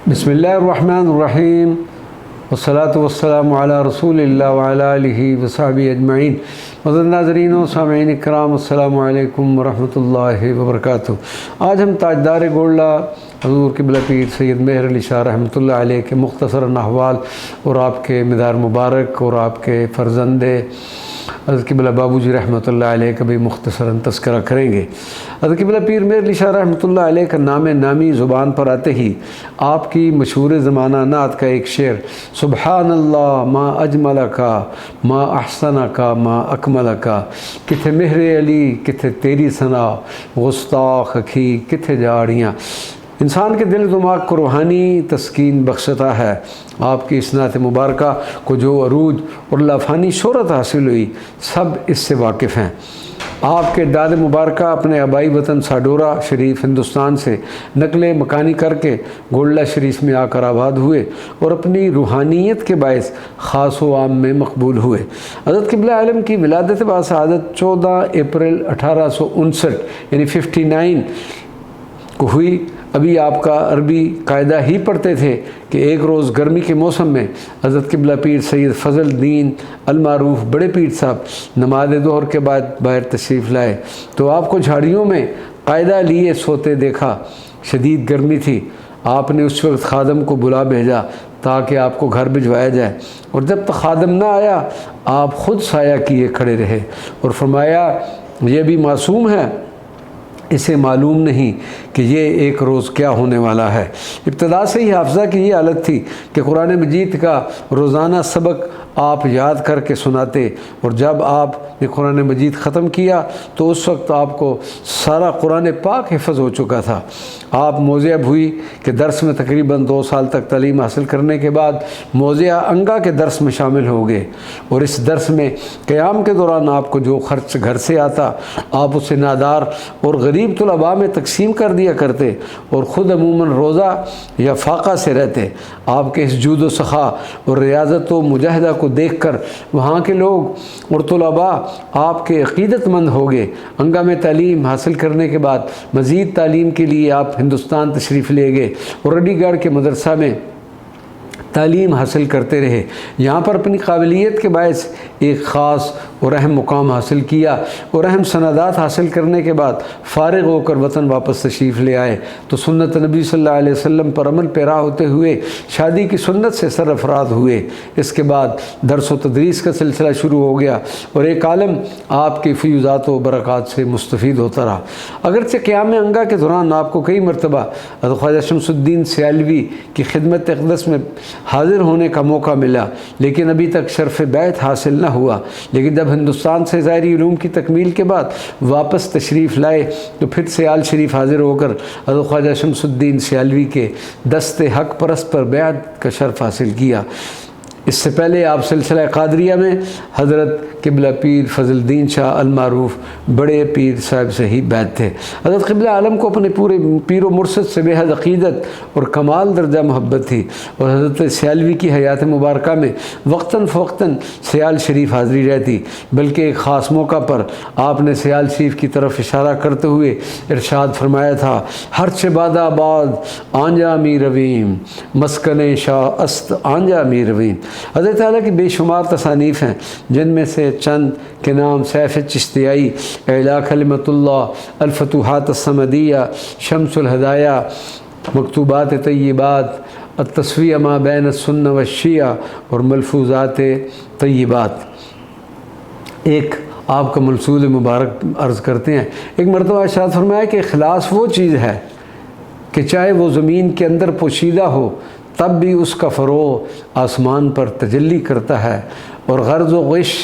बिस्मिल्लाहिर्रहमानिर्रहीम वस्सलातु वस्सलामु अला रसूलिल्लाह व अला आलिहि व सहबिहि अजमईन। मज़ीद नाज़रीन व सामीईन इकराम, अस्सलामु अलैकुम व रहमतुल्लाहि व बरकातुहू। आज हम ताजदार गोल्डा हज़ूर क़िबला पीर सैयद मेहर अली शाह रहमतुल्लाह अलैह के मुख्तसरन अहवाल और आपके मिदार मुबारक और आपके फ़र्ज़ंदे हज़रत क़िबला बाबूजी रहमतुल्लाह अलैह का भी मुख्तसरन तज़किरा करेंगे। हज़रत क़िबला पीर मेहर अली शाह रहमतुल्लाह अलैह का नाम नामी ज़ुबान पर आते ही आपकी मशहूर ज़माना नात का एक शेर, सुबहानल्लाह मा अजमलका मा अहसनका मा अकमलका, किथे मेहर अली किथे तेरी सना गुस्ताख अखी किथे जाड़ियाँ, इंसान के दिल दिमाग को रूहानी तस्कीन बख्शता है। आपकी इस नात मुबारका को जो अरूज और लाफानी शोहरत हासिल हुई, सब इससे वाकिफ़ हैं। आपके दाद मुबारका अपने आबाई वतन साडोरा शरीफ हिंदुस्तान से नकल मकानी करके गोल्डा शरीफ में आकर आबाद हुए और अपनी रूहानियत के बायस ख़ास व आम में मकबूल हुए। हज़रत क़िबला आलम की विलादत बासआदत 14 अप्रैल 1859 यानी 59 को हुई। अभी आपका अरबी कायदा ही पढ़ते थे कि एक रोज़ गर्मी के मौसम में हज़रत क़िबला पीर सैयद फ़ज़ल दीन अलमारूफ़ बड़े पीर साहब नमाज दोहर के बाद बाहर तशरीफ़ लाए तो आपको झाड़ियों में कायदा लिए सोते देखा। शदीद गर्मी थी। आपने उस वक्त खादम को बुला भेजा ताकि आपको घर भिजवाया जाए, और जब तक खादम ना आया आप ख़ुद साया किए खड़े रहे और फरमाया, ये भी मासूम है, इसे मालूम नहीं कि ये एक रोज़ क्या होने वाला है। इब्तदा से ही हाफ़ज़ा की ये हालत थी कि कुरान मजीद का रोज़ाना सबक आप याद करके सुनाते, और जब आपने कुरान मजीद ख़त्म किया तो उस वक्त आपको सारा कुरान पाक हिफ़्ज़ हो चुका था। आप मौज़िया भुई के दर्स में तकरीबन 2 साल तक तालीम हासिल करने के बाद मौज़िया अंगा के दर्स में शामिल हो गए, और इस दर्स में क़याम के दौरान आपको जो खर्च घर से आता आप उसे नादार और गरीब तुलबा में तकसीम कर दिया करते, और ख़ुद अमूमन रोज़ा या फ़ाक़ा से रहते। आपके इस जूद व सखा और रियाज़त व मुजाहिदा को देखकर वहाँ के लोग और तुलबा आपके अक़ीदतमंद हो गए। अंगा में तालीम हासिल करने के बाद मज़ीद तालीम के लिए आप हिंदुस्तान तशरीफ़ ले गए और अलीगढ़ के मदरसा में तालीम हासिल करते रहे। यहाँ पर अपनी काबिलियत के बायस एक ख़ास और अहम मुकाम हासिल किया, और अहम सनादात हासिल करने के बाद फ़ारिग़ होकर वतन वापस तशरीफ़ ले आए तो सुन्नत नबी सल्लल्लाहु अलैहि वसल्लम पर अमल पैरा होते हुए शादी की सुन्नत से सरअफ़राद हुए। इसके बाद दर्स व तदरीस का सिलसिला शुरू हो गया और एक आलम आपके फ़यूज़ात व बरक़ात से मुस्तफ़ीद होता रहा। अगरचे क़याम अंगा के दौरान आपको कई मरतबा हज़रत ख्वाजा शमसुद्दीन सियालवी की खिदमत अक़दस में हाज़िर होने का मौका मिला, लेकिन अभी तक शर्फ़ बैत हासिल न हुआ। लेकिन जब हिंदुस्तान से ज़ाहरी उलूम की तकमील के बाद वापस तशरीफ़ लाए तो फिर सियाल शरीफ हाज़िर होकर हज़रत ख्वाजा शमसुद्दीन सियालवी के दस्ते हक़ परस्त पर बैत का शर्फ़ हासिल किया। इससे पहले आप सिलसिला क़ादरिया में हज़रत क़िबला पीर फ़ज़लुद्दीन शाह अलमारूफ़ बड़े पीर साहब से ही बैत थे। हज़रत क़िबला आलम को अपने पूरे पीर व मुर्शद से बेहद अक़ीदत और कमाल दर्जा मोहब्बत थी, और हज़रत सियालवी की हयात मुबारका में वक्तन फ़वक्तन सियाल शरीफ हाज़िरी रहती, बल्कि एक ख़ास मौका पर आपने सियाल शरीफ की तरफ इशारा करते हुए इरशाद फरमाया था, हर शबादाबाद आंजा मी रवीम मस्कन शाह अस्त आंजा मी रवीम। हज़रत ताला की बेशुमार तसानीफ़ हैं, जिनमें से चंद के नाम सैफ़ चिश्तियाई, इला कलिमतुल्लाह, अल-फतूहात अस्समदिया, शम्सुल हदाया, मकतूबात तय्यबात, अत-तस्वीया मा बैन सुन्ना व शिया और मलफूज़ात तय्यबात। एक आपका मलसूल मुबारक अर्ज़ करते हैं। एक मरतबा इरशाद फरमाया कि इख़लास वो चीज़ है कि चाहे वो ज़मीन के अंदर पोशीदा हो तब भी उसका फ़रोग़ आसमान पर तजल्ली करता है, और गर्ज़ व ग़िश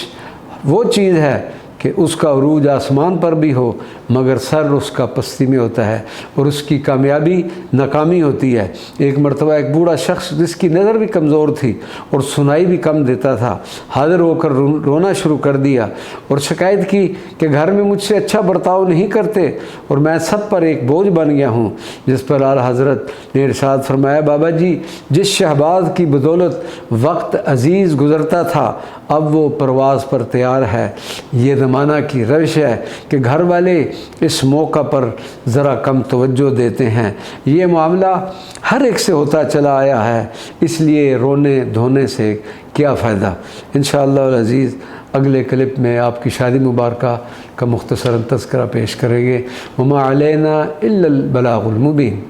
वो चीज़ है कि उसका अरूज आसमान पर भी हो मगर सर उसका पस्ती में होता है और उसकी कामयाबी नाकामी होती है। एक मरतबा एक बूढ़ा शख्स जिसकी नज़र भी कमज़ोर थी और सुनाई भी कम देता था, हाज़िर होकर रोना शुरू कर दिया और शिकायत की कि घर में मुझसे अच्छा बर्ताव नहीं करते और मैं सब पर एक बोझ बन गया हूँ। जिस पर आला हज़रत ने इरशाद फरमाया, बाबा जी, जिस शहबाज की बदौलत वक्त अज़ीज़ गुज़रता था अब वो परवाज़ पर तैयार है। ये زمانہ کی روش ہے کہ گھر والے اس موقع پر ذرا کم توجہ دیتے ہیں۔ یہ معاملہ ہر ایک سے ہوتا چلا آیا ہے، اس لیے رونے دھونے سے کیا فائدہ۔ انشاءاللہ العزیز اگلے کلپ میں آپ کی شادی مبارکہ کا مختصراً تذکرہ پیش کریں گے۔ وما علینا الا البلاغ المبین۔